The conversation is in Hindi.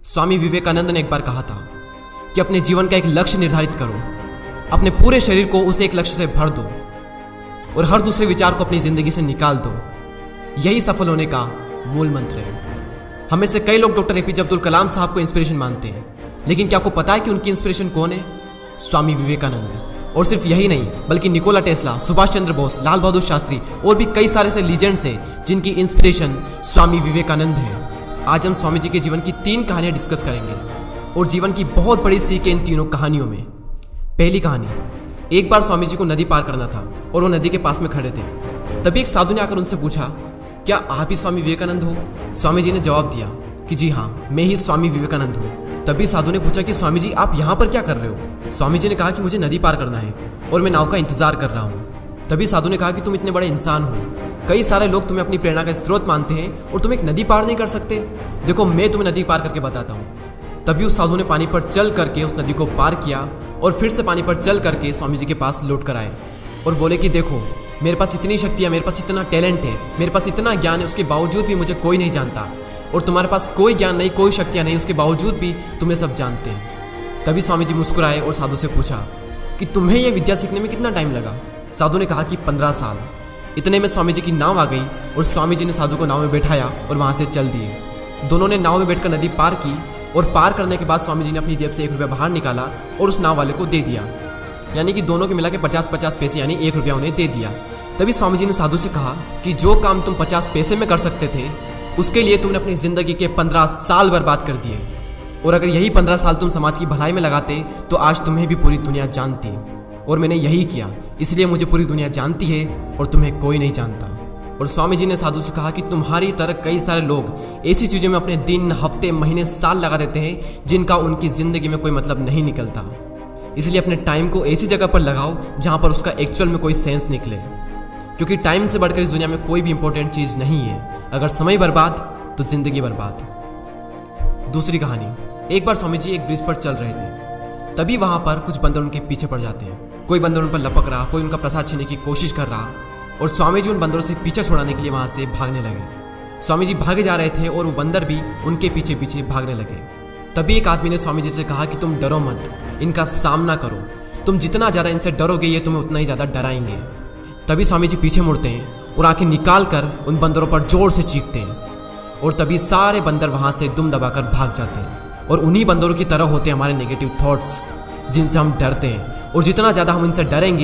स्वामी विवेकानंद ने एक बार कहा था कि अपने जीवन का एक लक्ष्य निर्धारित करो, अपने पूरे शरीर को उसे एक लक्ष्य से भर दो और हर दूसरे विचार को अपनी जिंदगी से निकाल दो। यही सफल होने का मूल मंत्र है। हमें से कई लोग डॉक्टर एपीजे अब्दुल कलाम साहब को इंस्पिरेशन मानते हैं, लेकिन क्या आपको पता है कि उनकी इंस्पिरेशन कौन है? स्वामी विवेकानंद। और सिर्फ यही नहीं, बल्कि निकोला टेस्ला, सुभाष चंद्र बोस, लाल बहादुर शास्त्री और भी कई सारे से लीजेंड्स हैं जिनकी इंस्पिरेशन स्वामी विवेकानंद है। आज हम स्वामी जी के जीवन की 3 कहानियां डिस्कस करेंगे और जीवन की बहुत बड़ी सीख है इन तीनों कहानियों में। पहली कहानी, एक बार स्वामी जी को नदी पार करना था और वो नदी के पास में खड़े थे। तभी एक साधु ने आकर उनसे पूछा, क्या आप ही स्वामी विवेकानंद हो? स्वामी जी ने जवाब दिया कि जी हाँ, मैं ही स्वामी विवेकानंद हूँ। तभी साधु ने पूछा कि स्वामी जी, आप यहाँ पर क्या कर रहे हो? स्वामी जी ने कहा कि मुझे नदी पार करना है और मैं नाव का इंतजार कर रहा हूँ। तभी साधु ने कहा कि तुम इतने बड़े इंसान हो, कई सारे लोग तुम्हें अपनी प्रेरणा का स्रोत मानते हैं और तुम एक नदी पार नहीं कर सकते। देखो, मैं तुम्हें नदी पार करके बताता हूँ। तभी उस साधु ने पानी पर चल करके उस नदी को पार किया और फिर से पानी पर चल करके स्वामी जी के पास लौट कर आए और बोले कि देखो, मेरे पास इतनी शक्ति है, मेरे पास इतना टैलेंट है, मेरे पास इतना ज्ञान है, उसके बावजूद भी मुझे कोई नहीं जानता। और तुम्हारे पास कोई ज्ञान नहीं, कोई शक्तियाँ नहीं, उसके बावजूद भी तुम्हें सब जानते हैं। तभी स्वामी जी मुस्कुराए और साधु से पूछा कि तुम्हें यह विद्या सीखने में कितना टाइम लगा? साधु ने कहा कि 15 साल। इतने में स्वामी जी की नाव आ गई और स्वामी जी ने साधु को नाव में बैठाया और वहाँ से चल दिए। दोनों ने नाव में बैठकर नदी पार की और पार करने के बाद स्वामी जी ने अपनी जेब से 1 रुपया बाहर निकाला और उस नाव वाले को दे दिया। यानी कि दोनों के मिला के 50-50 पैसे यानी 1 रुपया उन्हें दे दिया। तभी स्वामी जी ने साधु से कहा कि जो काम तुम 50 पैसे में कर सकते थे, उसके लिए तुमने अपनी जिंदगी के 15 साल बर्बाद कर दिए। और अगर यही 15 साल तुम समाज की भलाई में लगाते तो आज तुम्हें भी पूरी दुनिया जानती। और मैंने यही किया, इसलिए मुझे पूरी दुनिया जानती है और तुम्हें कोई नहीं जानता। और स्वामी जी ने साधु से कहा कि तुम्हारी तरह कई सारे लोग ऐसी चीज़ों में अपने दिन, हफ्ते, महीने, साल लगा देते हैं जिनका उनकी ज़िंदगी में कोई मतलब नहीं निकलता। इसलिए अपने टाइम को ऐसी जगह पर लगाओ जहाँ पर उसका एक्चुअल में कोई सेंस निकले, क्योंकि टाइम से बढ़कर इस दुनिया में कोई भी इंपॉर्टेंट चीज़ नहीं है। अगर समय बर्बाद तो जिंदगी बर्बाद। दूसरी कहानी, एक बार स्वामी जी एक ब्रिज पर चल रहे थे। तभी वहाँ पर कुछ बंदर उनके पीछे पड़ जाते हैं। कोई बंदर उन पर लपक रहा, कोई उनका प्रसाद छीनने की कोशिश कर रहा और स्वामी जी उन बंदरों से पीछे छुड़ाने के लिए वहाँ से भागने लगे। स्वामी जी भागे जा रहे थे और वो बंदर भी उनके पीछे पीछे भागने लगे। तभी एक आदमी ने स्वामी जी से कहा कि तुम डरो मत, इनका सामना करो। तुम जितना ज़्यादा इनसे डरोगे, ये तुम्हें उतना ही ज़्यादा डराएंगे। तभी स्वामी जी पीछे मुड़ते हैं और आंखें निकाल कर उन बंदरों पर जोर से चीखते हैं और तभी सारे बंदर वहाँ से दुम दबाकर भाग जाते हैं। और उन्हीं बंदरों की तरह होते हैं हमारे नेगेटिव थॉट्स, जिनसे हम डरते हैं। और जितना ज़्यादा हम इनसे डरेंगे,